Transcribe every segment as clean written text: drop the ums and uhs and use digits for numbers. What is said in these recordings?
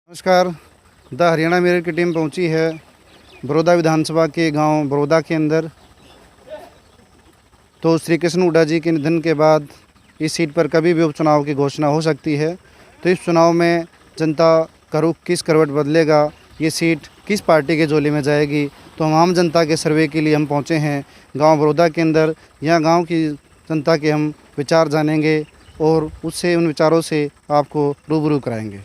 नमस्कार। द हरियाणा मेरठ की टीम पहुंची है बड़ौदा विधानसभा के गांव बड़ौदा के अंदर। तो श्री कृष्ण हुड्डा जी के निधन के बाद इस सीट पर कभी भी उपचुनाव की घोषणा हो सकती है। तो इस चुनाव में जनता का रुख किस करवट बदलेगा, ये सीट किस पार्टी के झोली में जाएगी, तो हम आम जनता के सर्वे के लिए हम पहुंचे हैं गांव बड़ौदा के अंदर। यहाँ गांव की जनता के हम विचार जानेंगे और उससे उन विचारों से आपको रूबरू कराएंगे।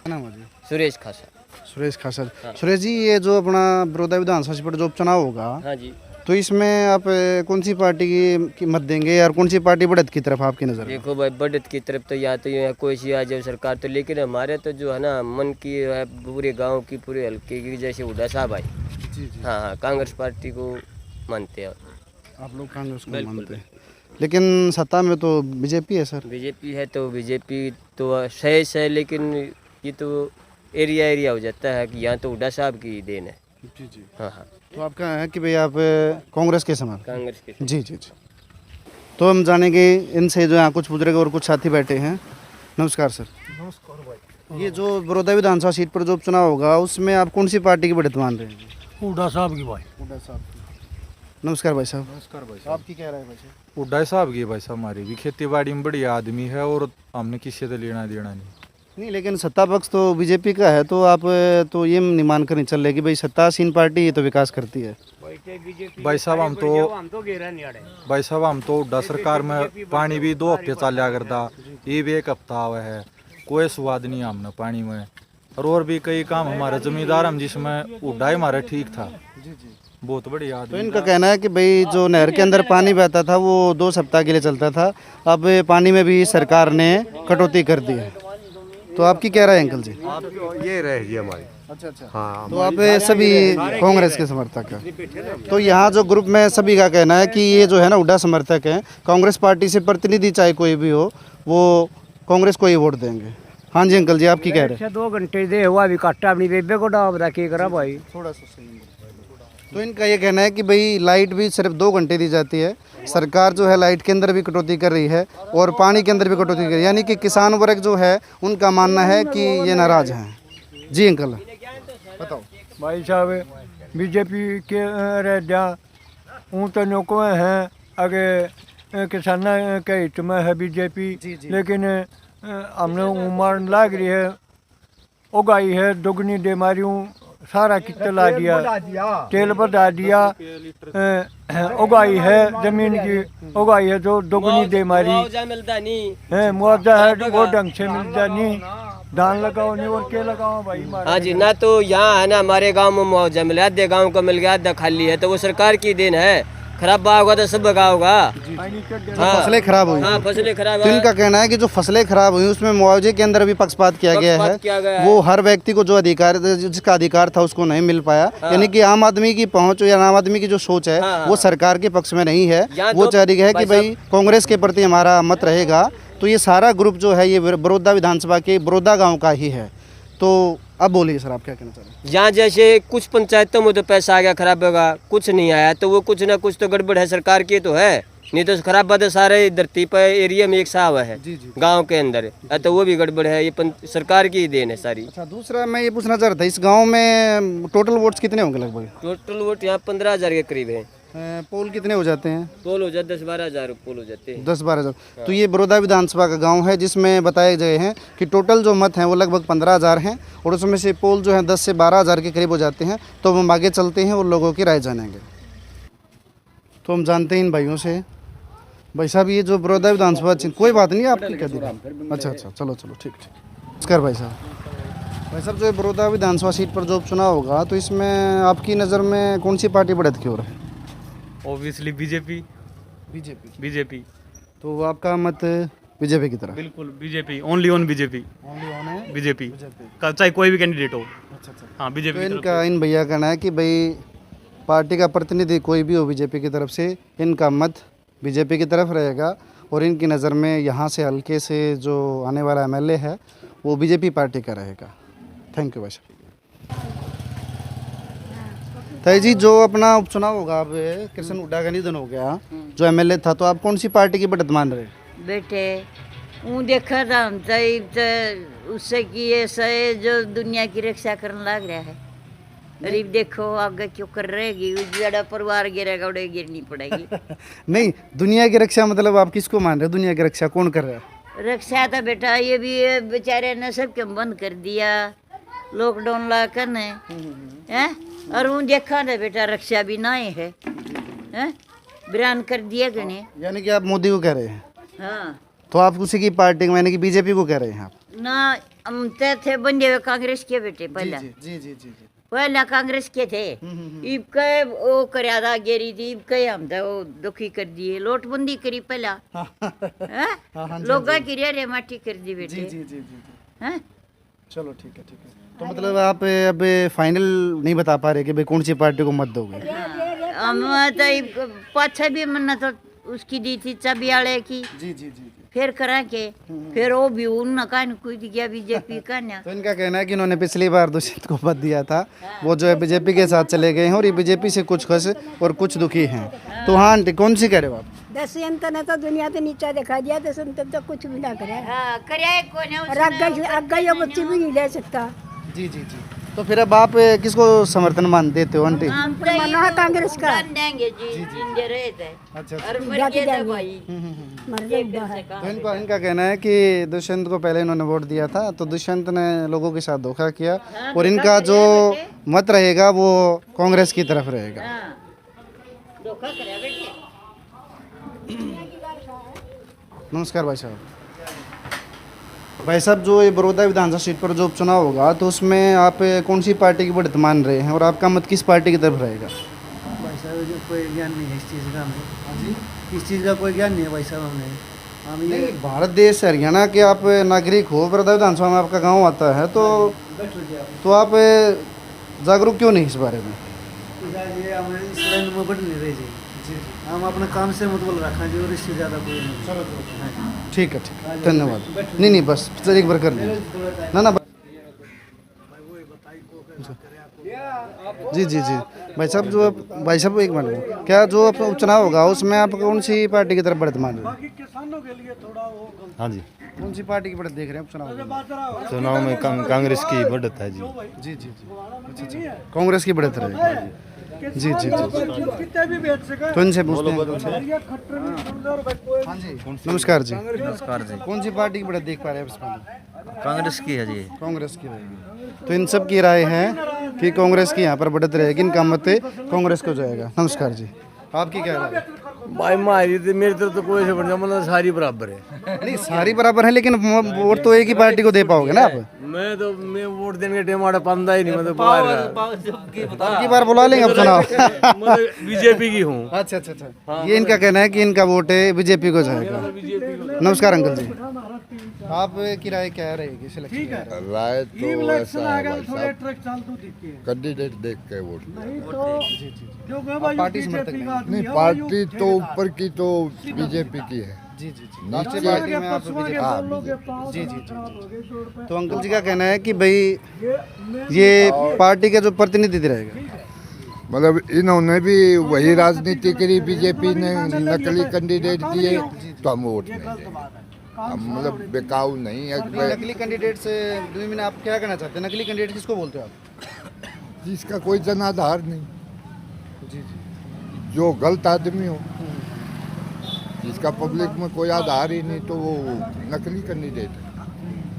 नाम है जी? सुरेश खासा। सुरेश खासर। हाँ। सुरेश जी, ये जो अपना बड़ौदा विधानसभा सीट पर जो उपचुनाव होगा, हाँ जी, तो इसमें आप कौन सी पार्टी की मत देंगे और कौन सी पार्टी बढ़त की तरफ आपकी नज़र में? देखो भाई, बढ़त की तरफ तो यहाँ तो यहाँ कोई सी आ जाए सरकार तो, लेकिन हमारे तो जो है ना मन की है पूरे गांव की पूरे हल्के की, जैसे हुड्डा साहब भाई। जी जी। हाँ हाँ, कांग्रेस पार्टी को मानते हैं। आप लोग कांग्रेस को बिल्कुल, मानते हैं, लेकिन सत्ता में तो बीजेपी है सर। बीजेपी है तो बीजेपी तो सही है, लेकिन ये तो एरिया हो जाता है कि यहाँ तो हुड्डा साहब की देन है। जी जी। हाँ हाँ, तो आपका है कि भाई आप कांग्रेस के समर्थक? कांग्रेस के। जी जी जी। तो हम जानेंगे इनसे, जो यहाँ कुछ बुजुर्ग और कुछ साथी बैठे हैं। नमस्कार सर। नमस्कार भाई। ये जो बड़ौदा विधानसभा सीट पर जो उपचुनाव होगा, उसमें आप कौन सी पार्टी की बढ़त मान रहे हैं? हुड्डा साहब की भाई। हुड्डा साहब। नमस्कार भाई साहब। नमस्कार भाई आप की कह रहे हैं भाई साहब? हुड्डा साहब की भाई साहब, हमारी भी खेती बाड़ी में बढ़िया आदमी है और हमने किसी से लेना देना नहीं। नहीं, लेकिन सत्ता पक्ष तो बीजेपी का है, तो आप तो ये नहीं मान कर नहीं चल रहे कि भाई सत्तासीन पार्टी ये तो विकास करती है। भाई साहब हम तो हुड्डा सरकार में पानी भी 2 हफ्ते चलिया करता, ये भी 1 हफ्ता आवा है, कोई स्वाद नहीं हमने पानी में। और भी कई काम हमारे जमींदार हम जिसमें हुड्डा ही हमारा ठीक था, बहुत बढ़िया तो आदमी। इनका कहना है कि भाई जो नहर के अंदर पानी बहता था वो 2 सप्ताह के लिए चलता था, अब पानी में भी सरकार ने कटौती कर दी है। तो आपकी क्या राय है अंकल जी? ये रहेगी हमारी। अच्छा अच्छा। हाँ, तो आप सभी कांग्रेस के समर्थक हैं? तो यहाँ जो ग्रुप में सभी का कहना है कि ये जो है ना हुड्डा समर्थक हैं, कांग्रेस पार्टी से प्रतिनिधि चाहे कोई भी हो, वो कांग्रेस को ही वोट देंगे। हाँ जी अंकल जी, आप की कह रहे हैं? 2 घंटे दे हुआ भी काटा अपनी बेबे को डाल रहा की करा भाई। थोड़ा सा सही। तो इनका ये कहना है कि भाई लाइट भी सिर्फ 2 घंटे दी जाती है, सरकार जो है लाइट के अंदर भी कटौती कर रही है और पानी के अंदर भी कटौती कर रही है, यानी कि किसान वर्ग जो है उनका मानना है कि ये नाराज हैं। जी अंकल बताओ। भाई साहब बीजेपी के रह जा ऊँ तो नौको हैं आगे किसान के हित में है बीजेपी, लेकिन हमने उमर लाग रही है, उगाई है दुगनी बीमारियों सारा कितना ला दिया, तेल बढ़ा दिया, उगाई है जमीन की, उगाई है जो दुगनी बीमारी है, मुआवजा है वो ढंग से मिलता नहीं, धान लगाओ नहीं और क्या लगाओ भाई। हाँ जी, ना तो यहाँ है ना हमारे गांव में मुआवजा मिला, आधे गांव को मिल गया, आधा खाली है, तो वो सरकार की देन है। खराब होगा तो सब का होगा। हाँ, फसलें खराब हुई। हाँ, फसलें खराब तो इनका कहना है कि जो फसलें खराब हुई उसमें मुआवजे के अंदर भी पक्षपात किया गया है, वो हर व्यक्ति को जो अधिकार, जिसका अधिकार था उसको नहीं मिल पाया। यानी कि आम आदमी की पहुंच या आम आदमी की जो सोच है वो सरकार के पक्ष में नहीं है। वो चाह रही है कि भाई कांग्रेस के प्रति हमारा मत रहेगा। तो ये सारा ग्रुप जो है ये बड़ौदा विधानसभा के बड़ौदा गाँव का ही है। तो अब बोलिए सर, आप क्या कहना चाह रहे हैं? यहाँ जैसे कुछ पंचायतों में तो पैसा आ गया, खराब होगा, कुछ नहीं आया, तो वो कुछ ना कुछ तो गड़बड़ है सरकार की तो है, नहीं तो खराब बात है सारे धरती पर एरिया में एक साव है गांव के अंदर, तो वो भी गड़बड़ है, ये सरकार की ही देन है सारी। अच्छा, दूसरा मैं ये पूछना चाह रहा था, इस गांव में टोटल वोट्स कितने होंगे लगभग? टोटल वोट यहाँ 15,000 के करीब है। पोल कितने हो जाते हैं? पोल हो जाते 10-12 हज़ार पोल हो जाते हैं। 10-12 हज़ार। तो ये बड़ौदा विधानसभा का गांव है जिसमें बताए गए हैं कि टोटल जो मत हैं वो लगभग 15,000 हैं और उसमें से पोल जो है 10 से 12 हज़ार के करीब हो जाते हैं। तो हम आगे चलते हैं और लोगों की राय जानेंगे। तो हम जानते हैं इन भाइयों से। भाई साहब, ये जो बड़ौदा विधानसभा, कोई बात नहीं, आपकी क्या दिक्कत? अच्छा अच्छा, चलो चलो, ठीक ठीक। नमस्कार भाई साहब। भाई साहब, जो बड़ौदा विधानसभा सीट पर जो उपचुनाव होगा, तो इसमें आपकी नज़र में कौन सी पार्टी बढ़त की ओर है? Obviously BJP. बीजेपी तो आपका मत बीजेपी की तरफ? बिल्कुल BJP, only on BJP. Only on है बीजेपी का, चाहे कोई भी कैंडिडेट हो। अच्छा अच्छा। हाँ, तो बीजेपी। इनका, इन भैया का कहना है कि भाई पार्टी का प्रतिनिधि कोई भी हो बीजेपी की तरफ से, इनका मत बीजेपी की तरफ रहेगा और इनकी नज़र में यहाँ से हल्के से जो आने वाला एमएलए है वो बीजेपी पार्टी का रहेगा। थैंक यू भाई साहब। ताई जी, जो अपना उपचुनाव होगा, अब कृष्ण हुड्डा का निधन हो गया, जो एमएलए था, तो आप कौन सी पार्टी की बढ़त मान रहे हैं? बेटे वो देखा था हम तो उससे कि ऐसा है जो दुनिया की रक्षा करने लग रहा है। गरीब देखो आगे क्यों कर रहेगी, जड़ा परिवार गिरेगा उड़े गिरनी पड़ेगी। नहीं, दुनिया की रक्षा मतलब आप किसको मान रहे हो? दुनिया की रक्षा कौन कर रहा है? रक्षा था बेटा, ये भी बेचारे ने सब क्यों बंद कर दिया, लॉकडाउन ला कर ने हैं। और वो देखा था बेटा रक्षा भी ना है, हैं बिरान कर दिया गने। यानी कि आप मोदी को कह रहे हैं? हाँ तो आप उसी की पार्टी यानी कि बीजेपी को कह रहे हैं आप? ना, हम थे बंदे हुए कांग्रेस के बेटे पहला। जी जी जी जी। पहला कांग्रेस के थे, इब के वो करया था गेरी थी, इब के हम तो वो दुखी कर दिए, नोटबंदी करी पहला, लोगा की रे माटी कर दी बेटे। जी जी जी जी। हैं? चलो ठीक है ठीक है। तो मतलब आप अब फाइनल नहीं बता पा रहे कि भाई कौन सी पार्टी को मत दोगे? हम तो पाछा भी मन्ना तो उसकी दी थी चबियाले की, जी जी जी। फिर करा के फिर वो भी उन कान कूद गया बीजेपी का ना। तो इनका कहना है कि इन्होंने पिछली बार दुष्यंत को पद दिया था, वो जो है बीजेपी के साथ चले गए हैं और ये बीजेपी से कुछ खुश और कुछ दुखी हैं। तो हाँ आंटी, कौन सी कह रहे हो आप? दसयंत ने तो दुनिया से नीचा दिखा दिया, दसयंत तो कुछ भी ना करे। हाँ करया कोने और आगे बच्चे भी नहीं ले सकता। जी जी जी। तो फिर अब आप किसको समर्थन मान देते हो आंटी? हम तो मना है कांग्रेस का। दान देंगे जी, जिंदे रहे थे अच्छा। और मर गए थे भाई। मर जाएगा है। तो इनका कहना है कि दुष्यंत को पहले इन्होंने वोट दिया था, तो दुष्यंत ने लोगों के साथ धोखा किया और इनका जो मत रहेगा वो कांग्रेस की तरफ रहेगा। हाँ धोखा करया बेटे। नमस्कार भाई साहब। भाई साहब, जो ये बड़ौदा विधानसभा सीट पर जो उपचुनाव होगा तो उसमें आप कौन सी पार्टी की बढ़त मान रहे हैं और आपका मत किस पार्टी की तरफ रहेगा? भाई साहब कोई ज्ञान नहीं है इस चीज़ का हमें, इस चीज़ का कोई ज्ञान नहीं है भाई साहब हमें। हम ये नहीं, भारत देश हरियाणा के आप नागरिक हो, बड़ौदा विधानसभा में आपका गांव आता है, तो आप जागरूक क्यों नहीं इस बारे में? ये हमें इस लाइन में बढ़ नहीं रही जी। हम अपने काम से मतलब रखा जी और इससे ज़्यादा कोई नहीं। ठीक है ठीक है, धन्यवाद। नहीं बस एक बार कर लीजिए ना। जी जी जी। भाई साहब एक मिनट, क्या जो उपचुनाव होगा उसमें आप कौन सी पार्टी की तरफ बढ़त मान रहे हैं? हाँ जी, कौन सी पार्टी की बढ़त देख रहे हैं उपचुनाव? चुनाव में कांग्रेस की बढ़त है जी। जी जी जी। अच्छा, कांग्रेस की बढ़त रहेगी। जी जी जी। तो इनसे पूछते हैं। हाँ जी, नमस्कार जी। नमस्कार जी। कौन सी पार्टी की बढ़त देख पा रहे हैं इसमें? कांग्रेस की है जी। कांग्रेस की रहेगी। तो इन सब की राय है कि कांग्रेस की यहाँ पर बढ़त रहेगी, इनका मत कांग्रेस को जाएगा। नमस्कार जी, आपकी क्या राय है? भाई मेरी तरफ तो कोई से बढ़ जाए, मतलब सारी बराबर है। नहीं, सारी बराबर है, लेकिन वोट तो एक ही पार्टी को दे पाओगे ना आप? मैं वोट देने के टाइम पांदा ही नहीं, मतलब की बार बुला लेंगे आप चुनाव। बीजेपी की हूँ। अच्छा अच्छा अच्छा। ये इनका कहना है कि इनका वोट बीजेपी को जाएगा। नमस्कार अंकल जी, आप की राय क्या रहेगी सिलेक्शन? राय तो ऐसा है भाई साहब, कैंडिडेट देख के वोट पार्टी समर्थक नहीं, पार्टी तो ऊपर की तो बीजेपी की है। जी जी जी। नीचे पार्टी में आप बीजेपी? हाँ, बीजेपी। जी जी जी। तो अंकल जी का कहना है कि भाई ये पार्टी का जो प्रतिनिधि रहेगा, मतलब इन्होंने भी वही राजनीति करी, बीजेपी ने नकली कैंडिडेट दिए तो हम वोट नहीं देंगे। हम मतलब बेकाऊ नहीं है। नकली कैंडिडेट से आप क्या कहना चाहते हैं? नकली कैंडिडेट किसको बोलते हो आप? जिसका कोई जनाधार नहीं, जी जी। जो गलत आदमी हो, जिसका पब्लिक में कोई आधार ही नहीं, तो वो नकली कैंडिडेट है।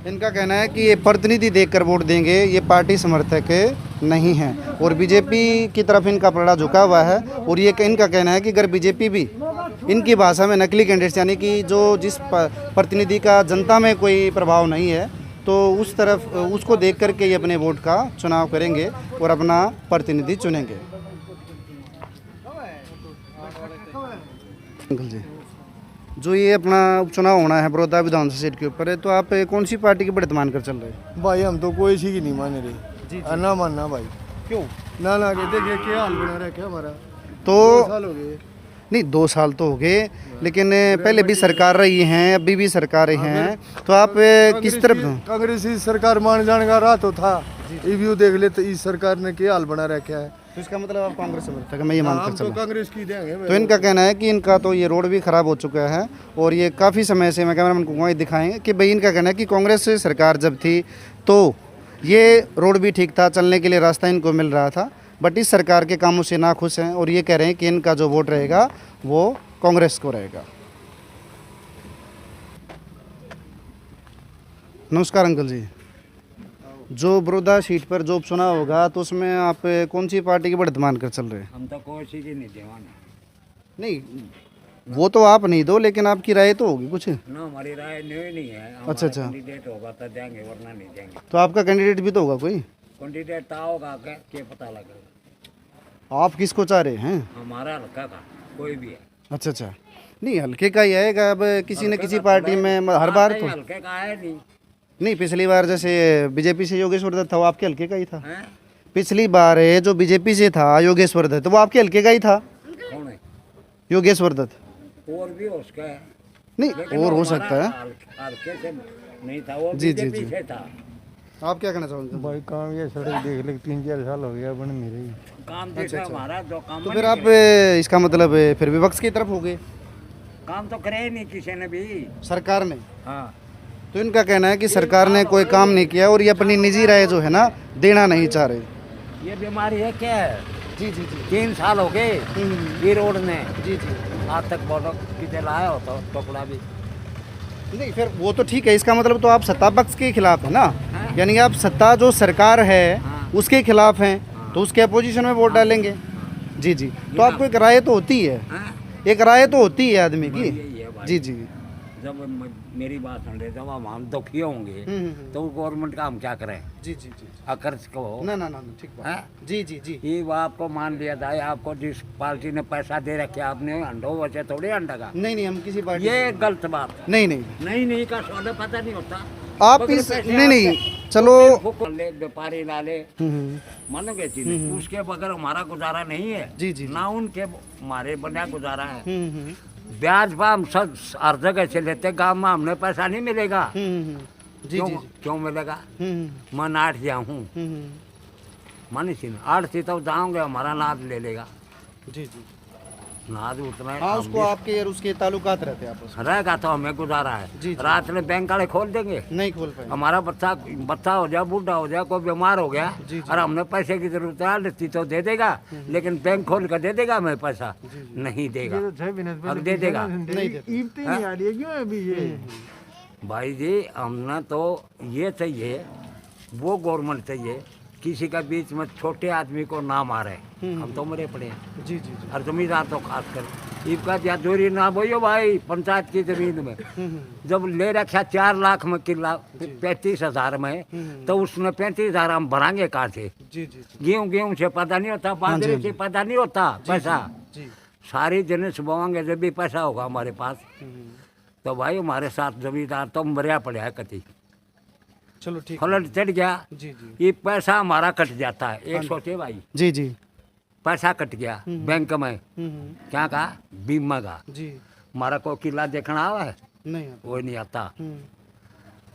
इनका कहना है कि ये प्रतिनिधि देखकर वोट देंगे, ये पार्टी समर्थक नहीं है और बीजेपी की तरफ इनका पलड़ा झुका हुआ है। और ये इनका कहना है कि अगर बीजेपी भी इनकी भाषा में नकली कैंडिडेट यानी कि जो जिस प्रतिनिधि का जनता में कोई प्रभाव नहीं है, तो उस तरफ उसको देख करके ये अपने वोट का चुनाव करेंगे और अपना प्रतिनिधि चुनेंगे। अंकल जी, जो ये अपना उपचुनाव होना है बड़ौदा विधानसभा सीट के ऊपर है, तो आप कौन सी पार्टी की बढ़त मान कर चल रहे हैं? भाई हम तो कोई सी की नहीं मान रहे, ना मानना भाई। क्यों? ना देखिए क्या हाल बना रखा हमारा। तो 2 साल हो गए। नहीं, 2 साल तो हो गए, लेकिन पहले भी सरकार रही हैं, अभी भी सरकारें हैं, तो आप किस तरफ? कांग्रेस सरकार मान जाने का राह तो था, ये भी देख ले तो इस सरकार ने क्या हाल बना रखा है। तो इसका मतलब आप कांग्रेस से बोलते हैं, मैं ये मानकर चलूं। कांग्रेस की देंगे तो इनका कहना है कि इनका तो ये रोड भी ख़राब हो चुका है और ये काफ़ी समय से, मैं कैमरामैन को वहीं दिखाएंगे कि भाई इनका कहना है कि कांग्रेस से सरकार जब थी तो ये रोड भी ठीक था, चलने के लिए रास्ता इनको मिल रहा था, बट इस सरकार के कामों से नाखुश हैं और ये कह रहे हैं कि इनका जो वोट रहेगा वो कांग्रेस को रहेगा। नमस्कार अंकल जी, जो बड़ौदा सीट पर जो चुनाव होगा तो उसमें आप कौन सी पार्टी की बढ़त मानकर चल रहे हैं? हम तो कोई चीज़ नहीं देवाना। नहीं, वो तो आप नहीं दो, लेकिन आपकी राय तो होगी कुछ ना, हमारी राय नहीं है। अच्छा। कैंडिडेट होगा तो देंगे, वरना नहीं देंगे। तो आपका कैंडिडेट भी तो होगा कोई? कैंडिडेट तो होगा, क्या पता लगेगा। आप किसको चाह रहे हैं? हमारा हल्का का कोई भी है। अच्छा, नहीं हल्के का ही आएगा। अब किसी न किसी पार्टी में हर बार तो हल्के का है नहीं, पिछली बार जैसे बीजेपी से योगेश्वर दत्त था, वो आपके हल्के का ही था। हैं? पिछली बार है जो बीजेपी से था योगेश्वर दत्त, वो आपके हल्के का ही था। कौन है? योगेश्वर दत्त और भी उसका है। नहीं, लेकिन और वो हो सकता है। हल्के से नहीं था, वो जी, जी, बीजेपी जी। से था। आप क्या कहना चाहोगे? भाई काम ये सड़क देख ले 3-4 साल हो गया बन नहीं रही। काम देखा हमारा, जो काम तो नहीं फिर आप करे। इसका मतलब फिर विपक्ष की तरफ हो गए, काम तो करे ही नहीं किसी ने भी। सरकार ने। हाँ, तो इनका कहना है कि सरकार ने कोई काम नहीं किया और ये अपनी निजी राय जो है ना देना नहीं चाह रहे। ये बीमारी है क्या है? जी 3 साल हो गए ये रोड ने। जी आज तक बोलो कितने लाया हो तो टुकड़ा भी। नहीं, फिर वो तो ठीक है, इसका मतलब तो आप सत्ता पक्ष के खिलाफ है ना, हाँ। यानी आप सत्ता जो सरकार है हाँ। उसके खिलाफ हैं, तो उसके अपोजिशन में वोट डालेंगे। जी, तो आपको एक राय तो होती है, हाँ? एक राय तो होती है आदमी की। यही है भाई। जी। जब मेरी बात सुन रहे, जब हम दुखी होंगे तो गवर्नमेंट का हम क्या करें? जी। अकर्ज को ना ठीक बात। हाँ? जी। ये वो आपको मान लिया जाए, आपको जिस पार्टी ने पैसा दे रखे आपने अंडो बचे थोड़े अंडा का। नहीं, हम किसी पार्टी ये गलत बात। नहीं का सौदा पता नहीं होता। आप बगैर इस पैसे नहीं आते, चलो। फूक ले, व्यापारी डाले, मानोगे चीज, उसके बगैर हमारा गुजारा नहीं है। जी। ना उनके हमारे बना गुजारा है। ब्याज पर हम सब हर जगह से लेते, गाँव में हमने पैसा नहीं मिलेगा। जी। क्यों मिलेगा? मैं नाट जाऊँ मानी सी 8 थी तब जाऊंगे, हमारा नाद ले लेगा। जी। नाद उतना है, हाँ, हम उसको आपके और उसके ताल्लुकात रहते हैं आपस में। रहेगा तो हमें गुजारा है। जी। रात में बैंक वाले खोल देंगे, नहीं खोल पाए। हमारा बच्चा हो जाए, बूढ़ा हो जाए, कोई बीमार हो गया और हमने पैसे की जरूरत है, लेती तो दे देगा, लेकिन बैंक खोल कर दे देगा हमें पैसा? नहीं देगा। और दे देगा भाई जी। हमने तो ये चाहिए, वो गवर्नमेंट चाहिए किसी का बीच में छोटे आदमी को ना मारे। हम तो मरे पड़े हैं। जी। और जमींदार तो खास कर इसका जादूरी ना बोइयो भाई। पंचायत की जमीन में जब ले रखा 4 लाख में किला 35,000 में, तो उसमें 35,000 हम भरांगे कहाँ से? जी। गेहूँ से पैदा नहीं होता, बाजरे से पैदा नहीं होता पैसा। सारी जिनिस बोएंगे जब भी पैसा होगा हमारे पास। तो भाई हमारे साथ जमींदार तो मरिया पड़ा है कति। चलो ठीक। फ्लड चढ़ गया, जी। ये पैसा हमारा कट जाता है। एक सोचे भाई, जी। पैसा कट गया बैंक में, क्या कहा? बीमा का। जी। हमारा कोई किला देखना आवा है? नहीं कोई नहीं आता।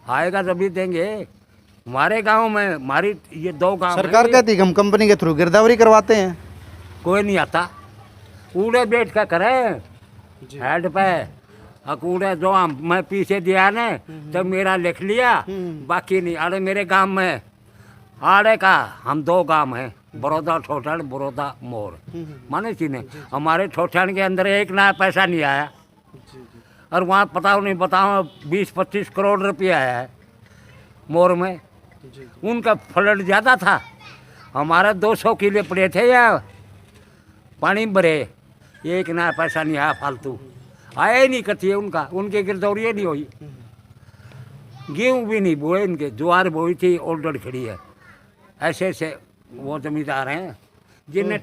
आएगा जब भी देंगे। हमारे गांव में, हमारी ये 2 गांव सरकार कहती है कि हम कंपनी के थ्रू गिरदावरी करवाते हैं। कोई नहीं आता। कूड़े बैठ का करे हेड पे, कूड़े जो हम मैं पीछे दिया ने तो मेरा लिख लिया, बाकी नहीं। अरे मेरे गांव में आड़े का हम 2 गांव हैं, बड़ौदा ठोठन, बड़ौदा मोर, माने चीने। हमारे ठोठन के अंदर एक नया पैसा नहीं आया, और वहाँ पता नहीं बताओ 20-25 करोड़ रुपया आया है मोर में। उनका फ्लड ज़्यादा था, हमारा 200 किले पड़े थे यार, पानी भरे, एक नया पैसा नहीं आया फालतू। आया ही नहीं कथिए उनका, उनके गिरदौरी नहीं हुई। गेहूँ भी नहीं बोए इनके, ज्वार बोई थी ओल्डर खड़ी है। ऐसे ऐसे वो जमींदार हैं जिन्हें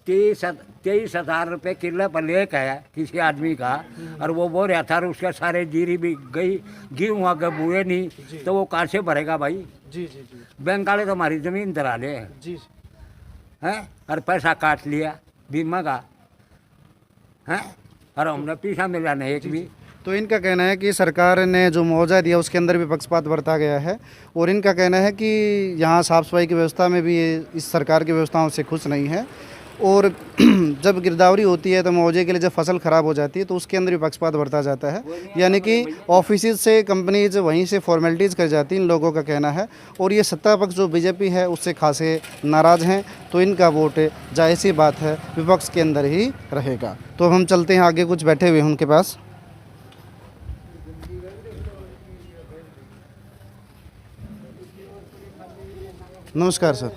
23,000 रुपये किले पर ले गया किसी आदमी का, और वो बो रहा था, और उसका सारे जीरी भी गई, गेहूँ आगे बुए नहीं, तो वो कहाँ से भरेगा भाई? जी। बैंक वाले तो हमारी ज़मीन दरा ले हैं, और पैसा काट लिया बीमा का, हैं, और हमने पीछा मिला नहीं एक भी। तो इनका कहना है कि सरकार ने जो मुआवजा दिया उसके अंदर भी पक्षपात बरता गया है, और इनका कहना है कि यहाँ साफ़ सफाई की व्यवस्था में भी ये इस सरकार की व्यवस्थाओं से खुश नहीं है, और जब गिरदावरी होती है तो मुआवजे के लिए जब फसल ख़राब हो जाती है तो उसके अंदर भी पक्षपात बरता जाता है, यानी कि ऑफिस से कंपनीज वहीं से फॉर्मेलिटीज़ कर जाती हैं, इन लोगों का कहना है। और ये सत्ता पक्ष जो बीजेपी है उससे खासे नाराज़ हैं, तो इनका वोट जाहिर सी बात है विपक्ष के अंदर ही रहेगा। तो अब हम चलते हैं आगे, कुछ बैठे हुए हैं उनके पास। नमस्कार सर,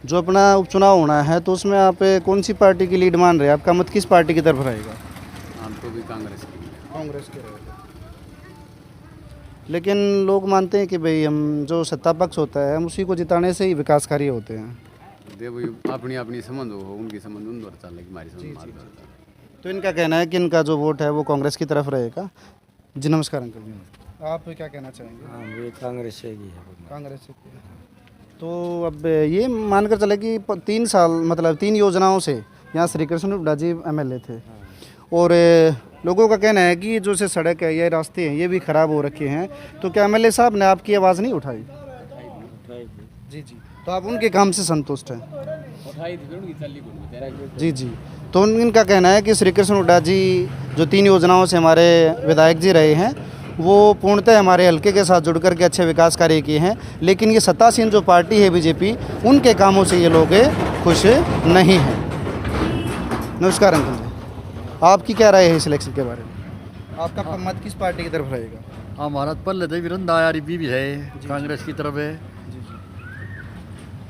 जो अपना उपचुनाव होना है तो उसमें आप कौन सी पार्टी की लीड मान रहे हैं? आपका मत किस पार्टी की तरफ रहेगा? हम तो भी कांग्रेस के रहेगा। लेकिन लोग मानते हैं कि भाई हम जो सत्ता पक्ष होता है हम उसी को जिताने से ही विकास कार्य होते हैं। अपनी अपनी समझ हो, उनकी समझ उन द्वारा चल रही, हमारी समझ। तो इनका कहना है कि इनका जो वोट है वो कांग्रेस की तरफ रहेगा। जी नमस्कार अंकल जी, आप क्या कहना चाहेंगे? कांग्रेस से ही है। कांग्रेस से। तो अब ये मानकर चले कि 3 साल मतलब 3 योजनाओं से यहाँ श्री कृष्ण हुड्डा जी MLA थे, और लोगों का कहना है कि जो से सड़क है या रास्ते हैं ये भी ख़राब हो रखे हैं, तो क्या MLA साहब ने आपकी आवाज़ नहीं उठाई? जी जी, तो आप उनके काम से संतुष्ट हैं? जी जी, तो इनका कहना है कि श्री कृष्ण हुड्डा जी जो 3 योजनाओं से हमारे विधायक जी रहे हैं वो पूर्णतः हमारे हल्के के साथ जुड़ कर के अच्छे विकास कार्य किए हैं, लेकिन ये सत्तासीन जो पार्टी है बीजेपी, उनके कामों से ये लोग खुश नहीं हैं। नमस्कार अंकल जी, आपकी क्या राय है इस इलेक्शन के बारे में? आपका मत किस पार्टी की तरफ रहेगा? हमारा पल्ले तो विरंदा यारी भी है, कांग्रेस की तरफ है।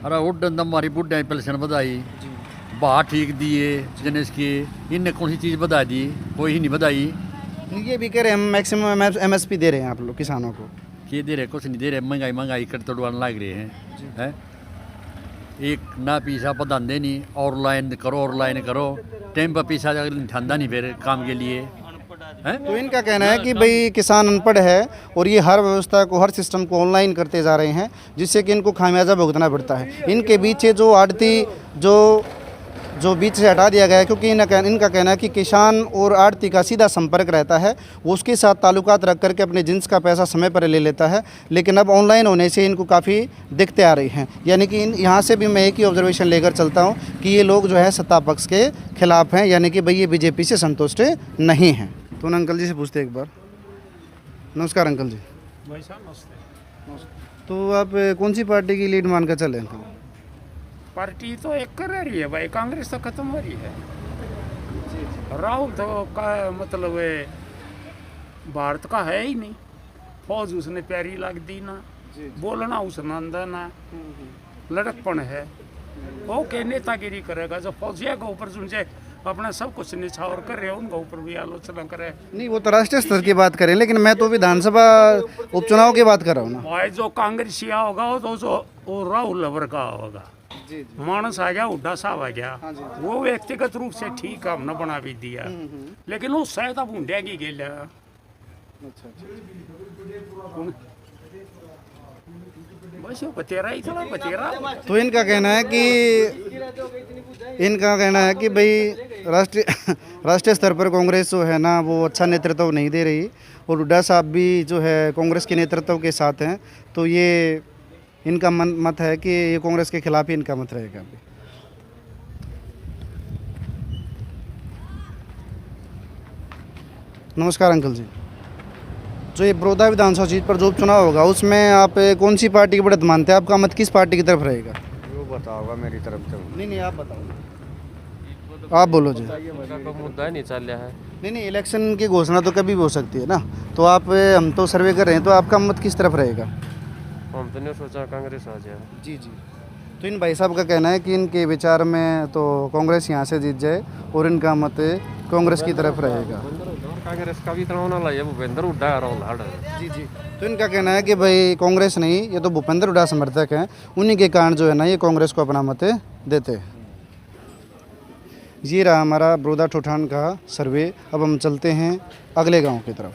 अरे उड्डन हमारी बुढ़िया पेंशन बधाई, बाहर ठीक दिए जिन्हें की, इनने कौन सी चीज़ बधा दी? कोई ही नहीं बधाई। ये भी कह रहे हैं हम मैक्सिमम MSP दे रहे हैं आप लोग किसानों को। ये दे रहे, कुछ नहीं दे रहे, महंगाई कर तोड़वाने लग रहे हैं। एक ना पैसा बधाते नहीं, और लाइन करो, टाइम पर पैसा ठंडा नहीं फिर काम के लिए है। तो इनका कहना है कि भाई किसान अनपढ़ है और ये हर व्यवस्था को, हर सिस्टम को ऑनलाइन करते जा रहे हैं, जिससे कि इनको खामियाजा भुगतना पड़ता है। इनके पीछे जो आड़ती जो बीच से हटा दिया गया है, क्योंकि इनका कहना है कि किसान और आड़ती का सीधा संपर्क रहता है, वो उसके साथ ताल्लुकात रख करके अपने जिन्स का पैसा समय पर ले लेता है, लेकिन अब ऑनलाइन होने से इनको काफ़ी दिक्कतें आ रही हैं। यानी कि यहाँ से भी मैं एक ही ऑब्जर्वेशन लेकर चलता हूँ कि ये लोग जो है सत्ता पक्ष के खिलाफ हैं, यानी कि भाई ये बीजेपी से संतुष्ट नहीं हैं। तो उन अंकल जी से पूछते एक बार। नमस्कार अंकल जी। भाई साहब नमस्ते। तो आप कौन सी पार्टी की लीड मान कर चले अंकल? पार्टी तो एक कर रही है भाई, कांग्रेस तो खत्म हो रही है। राहुल तो का मतलब भारत का है ही नहीं, फौज उसने प्यारी लग दी ना, बोलना उसने अंदर ना, लड़कपन है वो के नेतागिरी करेगा। जो फौजिया के ऊपर सुनचे अपना सब कुछ निछावर कर रहे हैं, उनके ऊपर भी आलोचना करे। नहीं, वो तो राष्ट्रीय स्तर की बात करें, लेकिन मैं तो विधानसभा उपचुनाव की बात कर रहा हूँ ना भाई। जो कांग्रेसिया होगा वो राहुल लवर का होगा। मानस आ गया, हुड्डा साहब आ गया, वो व्यक्तिगत रूप से ठीक है, हमने बना भी दिया, लेकिन वो शायद अब हुंडिया की गेल बस वो बतेरा ही थोड़ा बतेरा। तो इनका कहना है कि भाई राष्ट्रीय स्तर पर कांग्रेस जो है ना वो अच्छा नेतृत्व नहीं दे रही, और हुड्डा साहब भी जो है कांग्रेस के नेतृत्व के साथ हैं, तो ये इनका मत है कि ये कांग्रेस के खिलाफ ही इनका मत रहेगा। नमस्कार अंकल जी, जो ये बड़ौदा विधानसभा सीट पर जो उपचुनाव होगा उसमें आप कौन सी पार्टी की बढ़त मानते हैं? आपका मत किस पार्टी की तरफ रहेगा? वो बताओगा मेरी तरफ से। नहीं आप बताओ, आप बोलो जी। मुद्दा ही नहीं चल रहा है। नहीं, इलेक्शन की घोषणा तो कभी भी हो सकती है ना, तो हम तो सर्वे कर रहे हैं, तो आपका मत किस तरफ रहेगा? हम तो नहीं सोचा कांग्रेस आ जाए। जी। तो इन भाई साहब का कहना है कि इनके विचार में तो कांग्रेस यहाँ से जीत जाए और इनका मत कांग्रेस की तरफ रहेगा। कांग्रेस का भी तरह होना चाहिए, भूपेंद्र हुड्डा रोल। जी। तो इनका कहना है कि भाई कांग्रेस नहीं, ये तो भूपेंद्र हुड्डा समर्थक हैं, उन्हीं के कारण जो है ना ये कांग्रेस को अपना मत देते हैं। ये रहा हमारा बड़ौदा ठोठान का सर्वे। अब हम चलते हैं अगले गांव की तरफ।